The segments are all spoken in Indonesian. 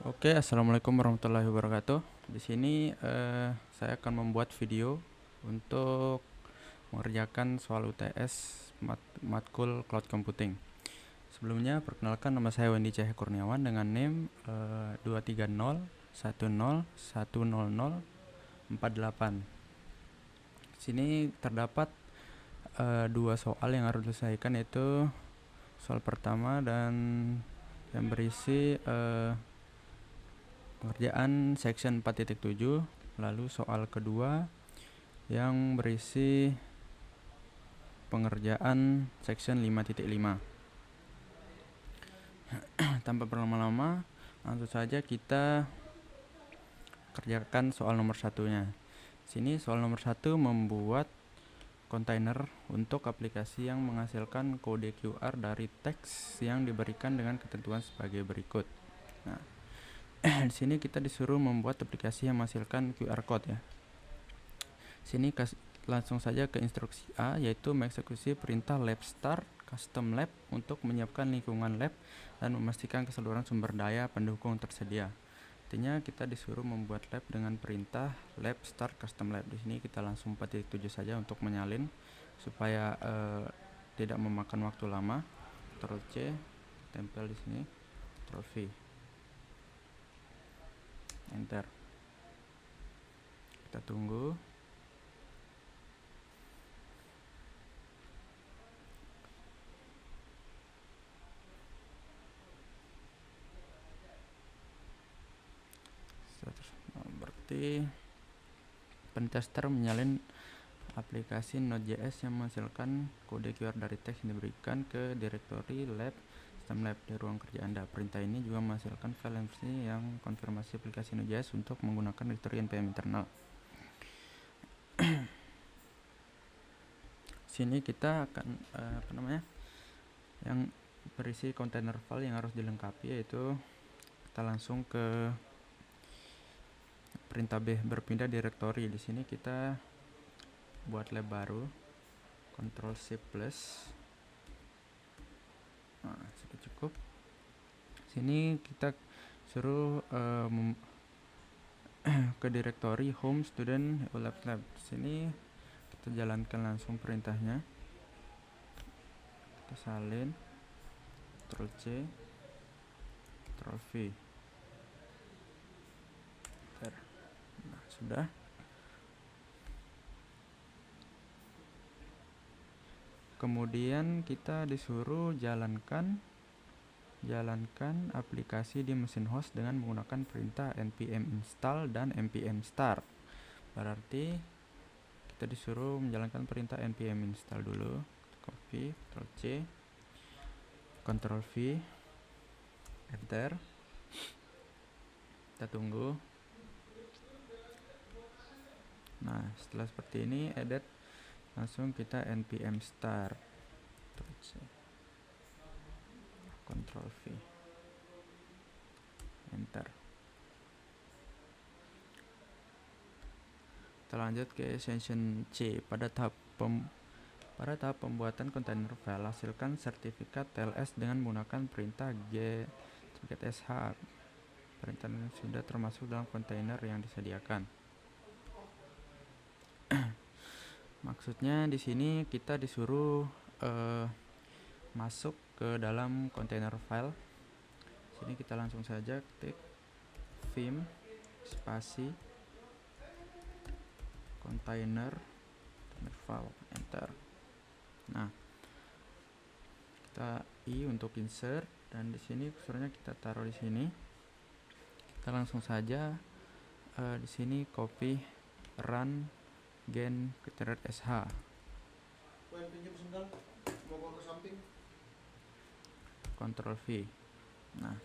Oke, assalamualaikum warahmatullahi wabarakatuh. Di sini saya akan membuat video untuk mengerjakan soal UTS matkul Cloud Computing. Sebelumnya, perkenalkan nama saya Wendy Cahya Kurniawan dengan NIM 23010100048. Di sini terdapat dua soal yang harus diselesaikan, yaitu soal pertama dan yang berisi pengerjaan section 4.7, lalu soal kedua yang berisi pengerjaan section 5.5. Tanpa berlama-lama, langsung saja kita kerjakan soal nomor satunya. Sini soal nomor 1 membuat kontainer untuk aplikasi yang menghasilkan kode QR dari teks yang diberikan dengan ketentuan sebagai berikut. Nah, di sini kita disuruh membuat aplikasi yang menghasilkan QR code ya. Sini langsung saja ke instruksi A, yaitu mengeksekusi perintah lab start custom lab untuk menyiapkan lingkungan lab dan memastikan keseluruhan sumber daya pendukung tersedia. Artinya kita disuruh membuat lab dengan perintah lab start custom lab. Di sini kita langsung 4.7 saja untuk menyalin supaya tidak memakan waktu lama. Ctrl C, tempel di sini, Ctrl V, enter. Kita tunggu. Berarti pentester menyalin aplikasi Node.js yang menghasilkan kode QR dari teks yang diberikan ke direktori lab system lab di ruang kerja Anda. Perintah ini juga menghasilkan file yang konfirmasi aplikasi Node.js untuk menggunakan direktori npm internal. Sini kita akan yang berisi kontainer file yang harus dilengkapi, yaitu kita langsung ke perintah B, berpindah direktori. Di sini kita buat lab baru, Ctrl C+. Nah, sudah cukup. Sini kita suruh ke direktori home student lab. Sini kita jalankan langsung perintahnya. Kita salin, Ctrl C, Ctrl V. Nah, sudah. Kemudian kita disuruh jalankan aplikasi di mesin host dengan menggunakan perintah npm install dan npm start. Berarti kita disuruh menjalankan perintah npm install dulu. Copy, Ctrl C, Ctrl V, enter. Kita tunggu. Nah, setelah seperti ini, edit, langsung kita npm start, Ctrl V, enter. Kita lanjut ke section C. Pada tahap pembuatan kontainer file, hasilkan sertifikat TLS dengan menggunakan perintah get.sh. Perintah ini sudah termasuk dalam kontainer yang disediakan. Maksudnya di sini kita disuruh masuk ke dalam kontainer file. Sini kita langsung saja ketik vim spasi kontainer file, enter. Nah, kita I untuk insert, dan di sini kursornya kita taruh di sini. Kita langsung saja di sini copy run gen.sh. Ctrl V. Nah,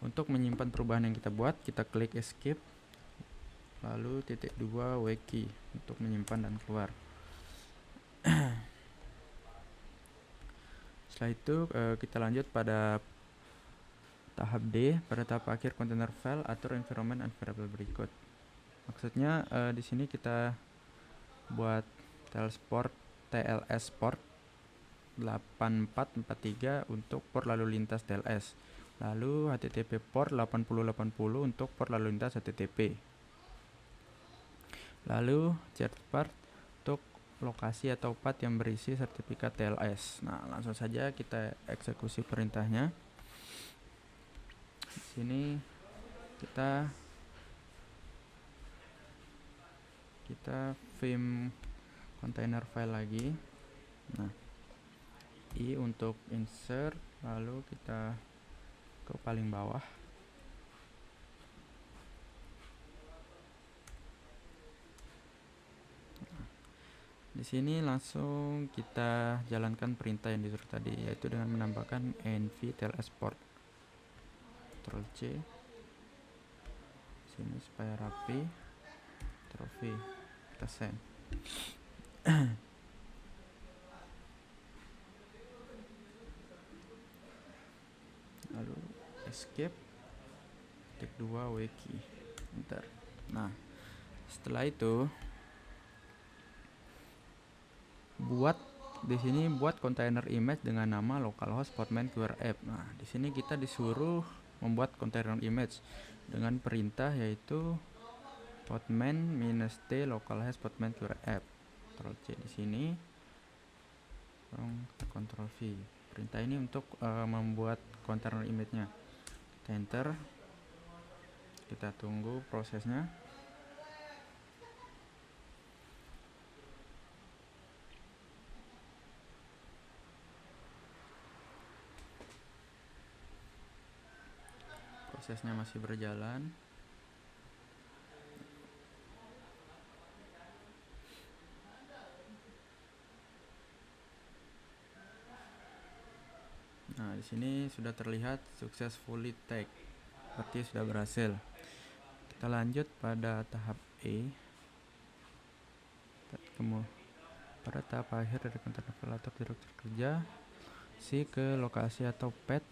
untuk menyimpan perubahan yang kita buat, kita klik escape, lalu ×2 wkey untuk menyimpan dan keluar. Setelah itu kita lanjut pada tahap D. Pada tahap akhir kontainer file, atur environment and variable berikut. Maksudnya di sini kita buat TLS port 8443 untuk port lalu lintas TLS. lalu HTTP port 8080 untuk port lalu lintas HTTP, lalu third part untuk lokasi atau path yang berisi sertifikat TLS. Nah, langsung saja kita eksekusi perintahnya. Di sini kita vim container file lagi. Nah, I untuk insert, lalu kita ke paling bawah. Di sini langsung kita jalankan perintah yang disuruh tadi, yaitu dengan menambahkan env tls port. Ctrl C. Sini supaya rapi. Ctrl V. Kita send. Lalu escape. Tik 2 wiki. Enter. Nah, setelah itu buat kontainer image dengan nama localhost podman QR app. Nah, di sini kita disuruh membuat kontainer image dengan perintah yaitu podman -t localhost podman QR app. Ctrl C di sini. Ctrl V. Perintah ini untuk membuat kontainer image-nya. Kita enter. Kita tunggu prosesnya. Prosesnya masih berjalan. Nah, di sini sudah terlihat successfully tagged. Berarti sudah berhasil. Kita lanjut pada tahap E. Pada tahap akhir dari kontainer file atau direktur kerja, ke lokasi atau path,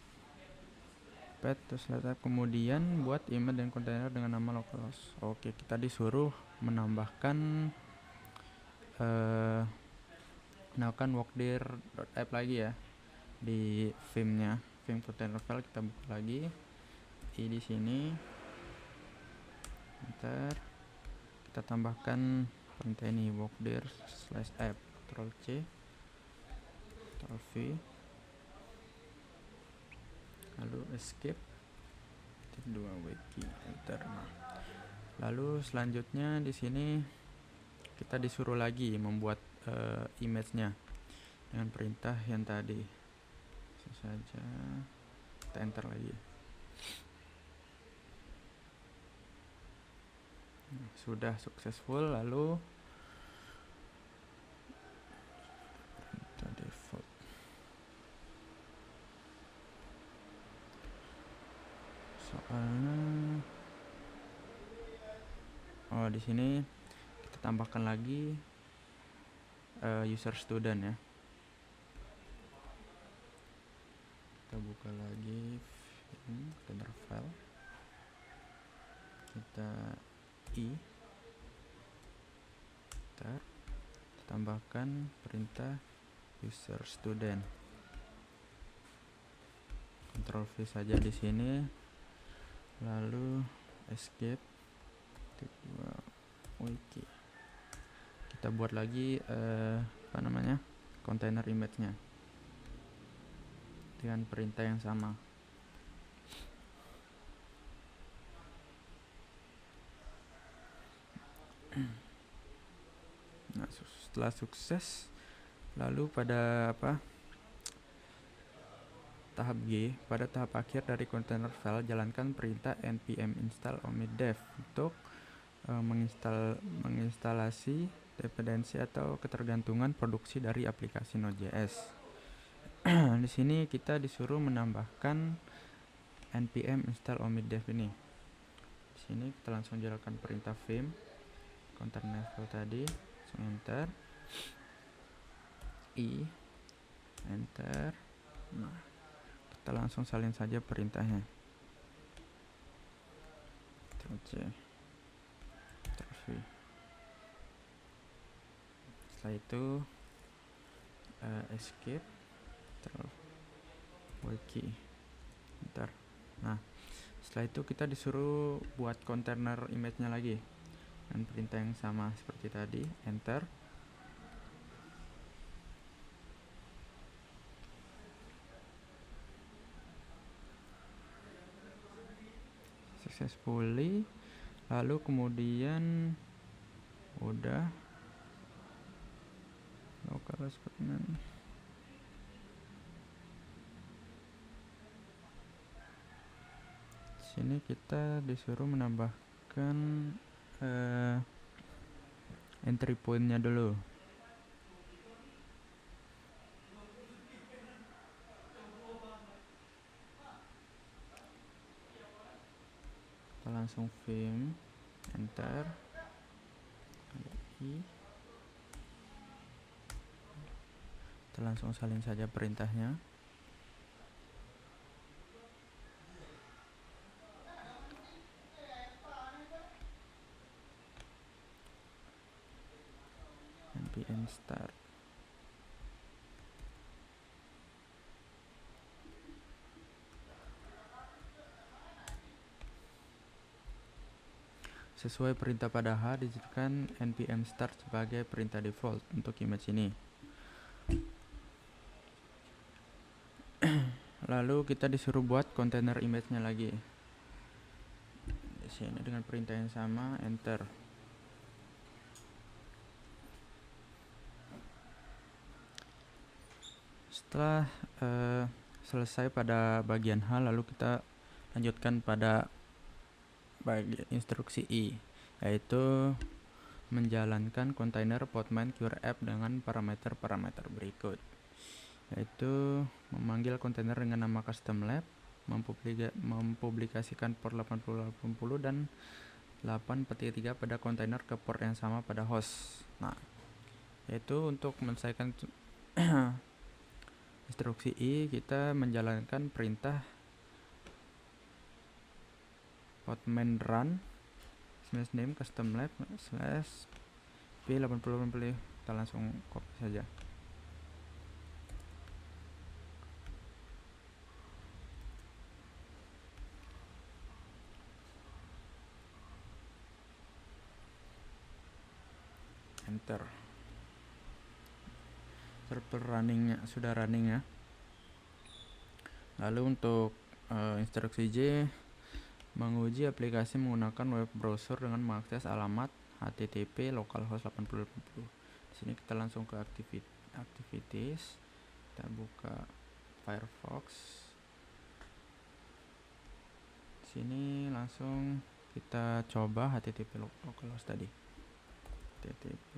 terus kemudian buat image dan kontainer dengan nama localhost. Oke, kita disuruh menambahkan workdir.app lagi ya di vim-nya, vim container file. Kita buka lagi di sini. Enter. Kita tambahkan perintah ini workdir/app. Ctrl C, Ctrl V, lalu escape. Tik 2 wiki. Enter. Nah, lalu selanjutnya di sini kita disuruh lagi membuat image-nya dengan perintah yang tadi. Langsung saja kita enter lagi. Nah, sudah successful. Lalu perintah default. Soalnya di sini kita tambahkan lagi user student ya. Kita buka lagi container file. Kita kita tambahkan perintah user student. Ctrl V saja di sini. Lalu escape. Tik 2 wiki. Kita buat lagi kontainer image-nya dengan perintah yang sama. Nah, setelah sukses, lalu pada tahap G, pada tahap akhir dari container file, jalankan perintah npm install omnidev untuk menginstalasi dependensi atau ketergantungan produksi dari aplikasi Node.js. Di sini kita disuruh menambahkan npm install omnidev ini. Di sini kita langsung jalankan perintah vim container file tadi, langsung enter. Enter. Nah, kita langsung salin saja perintahnya. Ctrl C, Ctrl V. Setelah itu escape, Ctrl wiki. Enter. Nah, setelah itu kita disuruh buat kontainer image-nya lagi dan perintah yang sama seperti tadi, enter. Successfully. Lalu kemudian udah local statement. Sini kita disuruh menambahkan entry point-nya dulu. Kita langsung vim, enter, kita langsung salin saja perintahnya. npm start. Sesuai perintah pada H, dijadikan npm start sebagai perintah default untuk image ini. Lalu kita disuruh buat kontainer image-nya lagi. Di sini dengan perintah yang sama, enter. Setelah selesai pada bagian H, lalu kita lanjutkan pada bagian instruksi I, yaitu menjalankan kontainer Podman QR app dengan parameter-parameter berikut, yaitu memanggil kontainer dengan nama custom lab, mempublikasikan port 8080 dan 8.3 pada kontainer ke port yang sama pada host. Nah, yaitu untuk menyelesaikan instruksi I, kita menjalankan perintah podman run /name custom lab /p8080. Kita langsung copy saja. Enter. Server runningnya sudah running ya. Lalu untuk instruksi J, menguji aplikasi menggunakan web browser dengan mengakses alamat http localhost 8080. Di sini kita langsung ke activities. Kita buka Firefox. Di sini langsung kita coba http localhost tadi. http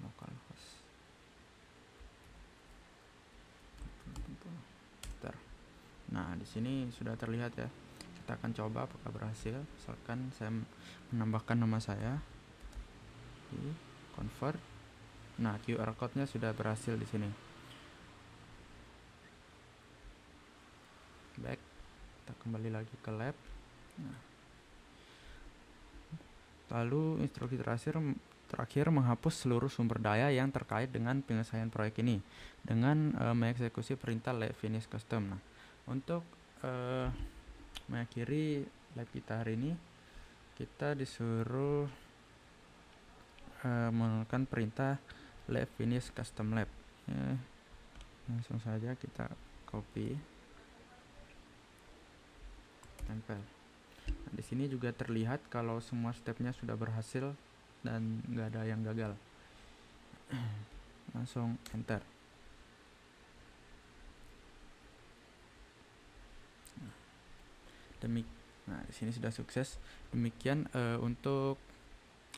localhost. Nah, di sini sudah terlihat ya. Kita akan coba apakah berhasil. Misalkan saya menambahkan nama saya di convert. Nah, QR code-nya sudah berhasil di sini. Back, kita kembali lagi ke lab. Nah, lalu instruksi terakhir menghapus seluruh sumber daya yang terkait dengan penyelesaian proyek ini dengan mengeksekusi perintah let finish custom. Nah, untuk mengakhiri lab kita hari ini, kita disuruh melakukan perintah let finish custom lab. Langsung saja kita copy, tempel. Nah, di sini juga terlihat kalau semua stepnya sudah berhasil dan nggak ada yang gagal. Langsung enter. Nah, di sini sudah sukses. Demikian untuk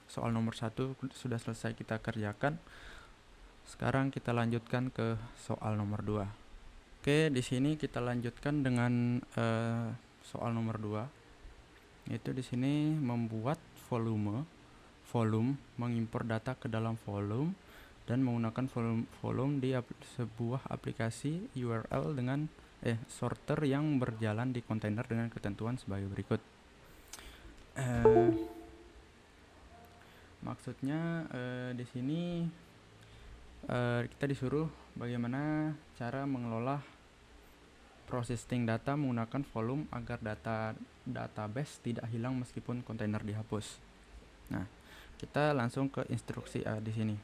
soal nomor 1 sudah selesai kita kerjakan. Sekarang kita lanjutkan ke soal nomor 2. Oke, di sini kita lanjutkan dengan soal nomor 2. Yaitu di sini membuat volume, mengimpor data ke dalam volume dan menggunakan volume di sebuah aplikasi URL dengan sorter yang berjalan di kontainer dengan ketentuan sebagai berikut. Maksudnya di sini kita disuruh bagaimana cara mengelola processing data menggunakan volume agar database tidak hilang meskipun kontainer dihapus. Nah, kita langsung ke instruksi A di sini,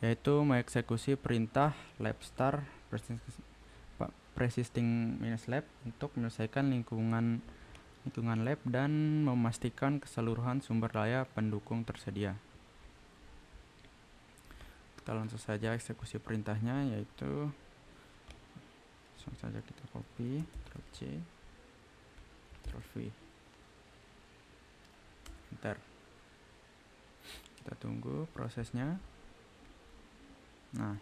yaitu mengeksekusi perintah labstar persisting -lab untuk menyelesaikan lingkungan lab dan memastikan keseluruhan sumber daya pendukung tersedia. Kita langsung saja eksekusi perintahnya, yaitu langsung saja kita copy, Ctrl C, Ctrl V, enter. Kita tunggu prosesnya. Nah,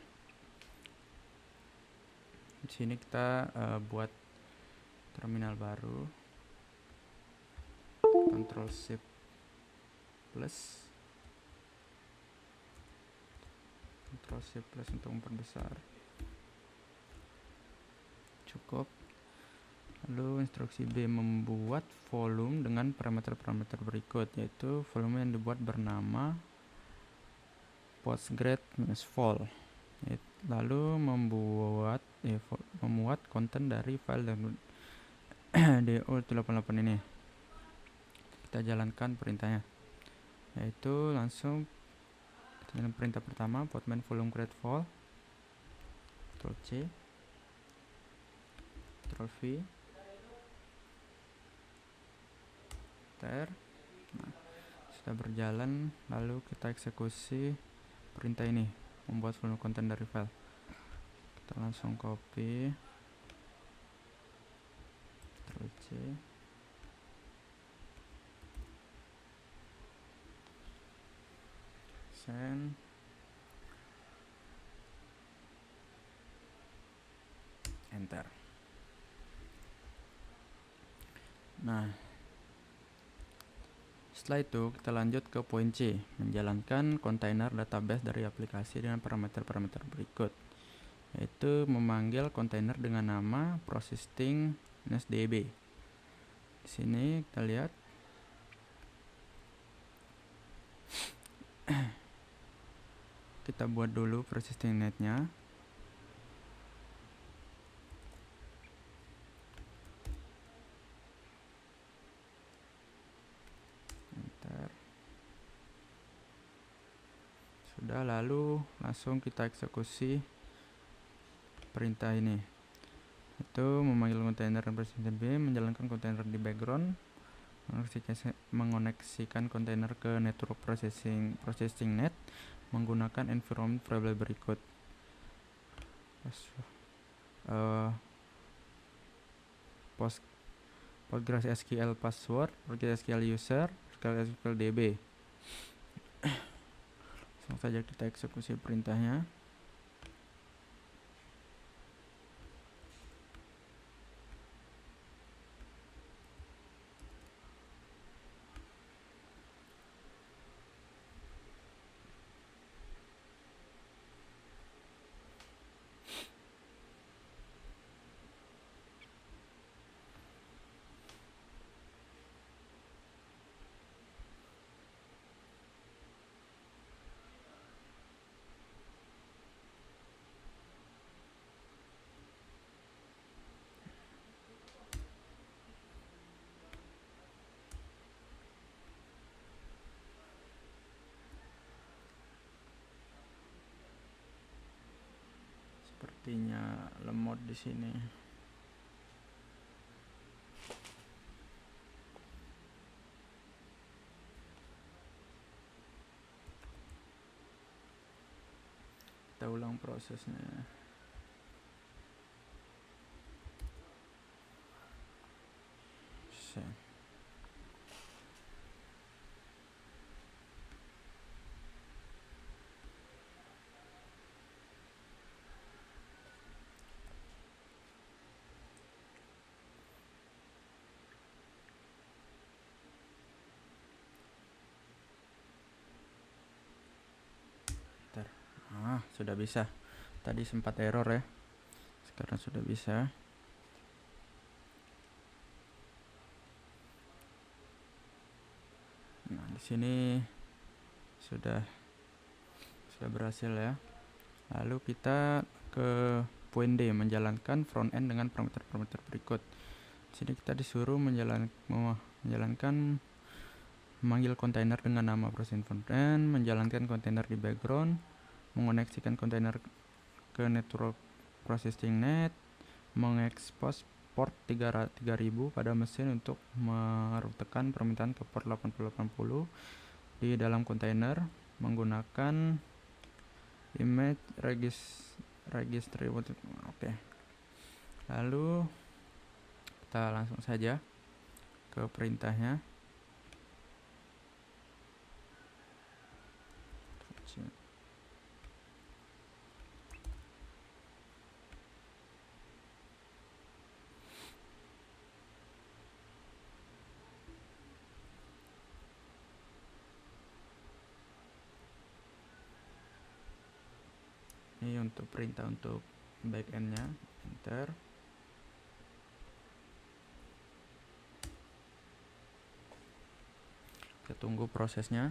di sini kita buat terminal baru, Ctrl Shift plus, Ctrl Shift plus untuk memperbesar, cukup. Lalu instruksi B membuat volume dengan parameter-parameter berikut, yaitu volume yang dibuat bernama postgrad-vol. Lalu memuat konten dari file download DO88 ini. Kita jalankan perintahnya, yaitu langsung kita jalan perintah pertama, postman volume grad vol, Ctrl C, Ctrl V, enter. Nah, sudah berjalan. Lalu kita eksekusi perintah ini, membuat volume konten dari file. Kita langsung copy, Ctrl C, send, enter. Nah, setelah itu kita lanjut ke poin C, menjalankan kontainer database dari aplikasi dengan parameter-parameter berikut, yaitu memanggil kontainer dengan nama processing-db. Di sini kita lihat kita buat dulu persisting netnya. Enter. Sudah, lalu langsung kita eksekusi perintah ini, itu memanggil kontainer persisting B, menjalankan kontainer di background, mengoneksikan kontainer ke network processing net menggunakan environment variable berikut, PostgreSQL password, PostgreSQL user, PostgreSQL DB. Langsung saja kita eksekusi perintahnya. Sepertinya lemot di sini. Kita ulang prosesnya. Sudah bisa. Tadi sempat error ya. Sekarang sudah bisa. Nah, di sini sudah berhasil ya. Lalu kita ke poin D, menjalankan front end dengan parameter-parameter berikut. Di sini kita disuruh menjalankan memanggil kontainer dengan nama processing front end, menjalankan kontainer di background, mengoneksikan kontainer ke network processing net, mengekspos port 3000 pada mesin untuk merutekan permintaan ke port 8080 di dalam kontainer menggunakan image registry. Oke. Lalu kita langsung saja ke perintahnya. Ini untuk perintah untuk backendnya, enter. Kita tunggu prosesnya.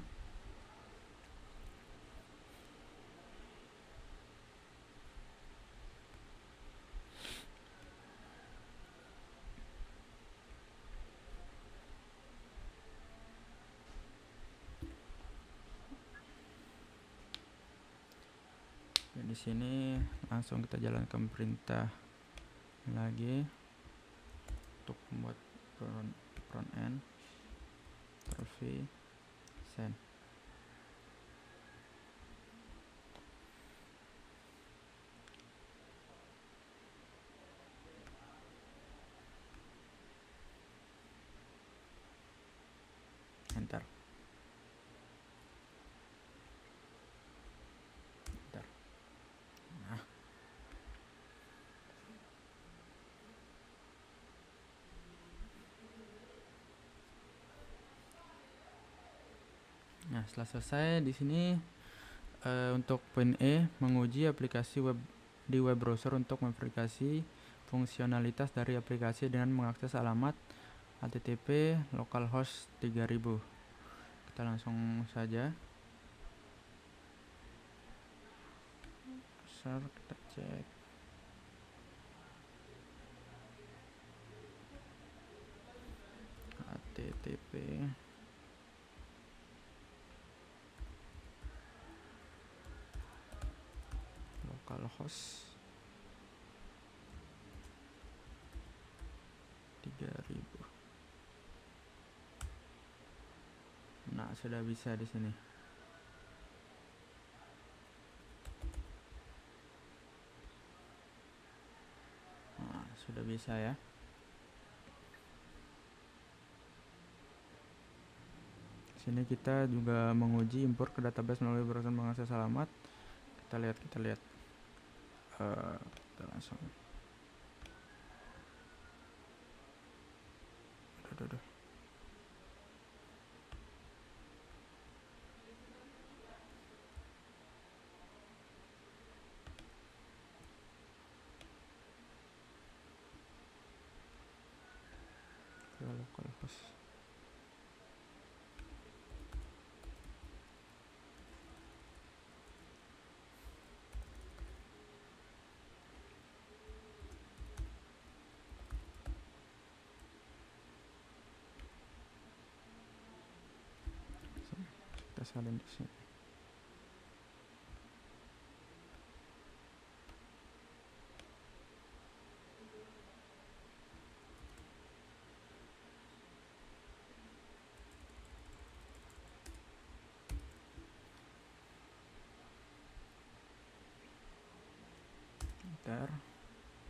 Di sini langsung kita jalankan perintah lagi untuk membuat front end v send. Enter. Nah, setelah selesai di sini untuk poin E, menguji aplikasi web di web browser untuk memverifikasi fungsionalitas dari aplikasi dengan mengakses alamat http localhost 3000. Kita langsung saja kita cek. http localhost 3000. Nah, sudah bisa di sini. Nah, sudah bisa ya. Sini kita juga menguji import ke database melalui browser mengakses alamat. Kita lihat. Kita langsung. Aduh. Localhost. Kita salin di sini.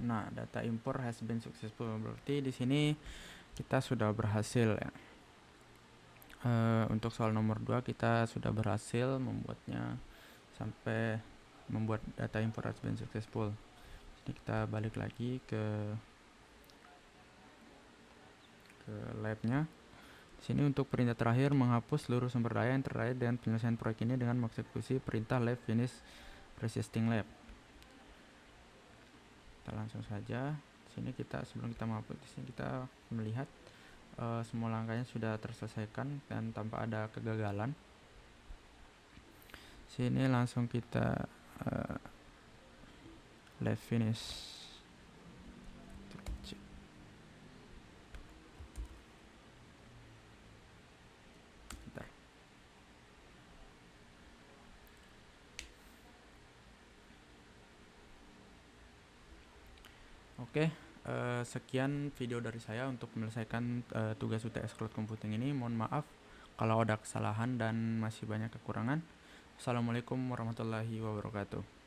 Nah, data import has been successful. Berarti di sini kita sudah berhasil ya. Untuk soal nomor 2 kita sudah berhasil membuatnya sampai membuat data import has been successful. Jadi kita balik lagi ke labnya. Di sini untuk perintah terakhir menghapus seluruh sumber daya yang terkait dengan penyelesaian proyek ini dengan mengeksekusi perintah lab finish resisting lab. Kita langsung saja. Di sini sebelum kita menghapus, di sini kita melihat semua langkahnya sudah terselesaikan dan tanpa ada kegagalan. Sini langsung kita Save finish. Bentar. Oke, sekian video dari saya untuk menyelesaikan tugas UTS Cloud Computing ini. Mohon maaf kalau ada kesalahan dan masih banyak kekurangan. Assalamualaikum warahmatullahi wabarakatuh.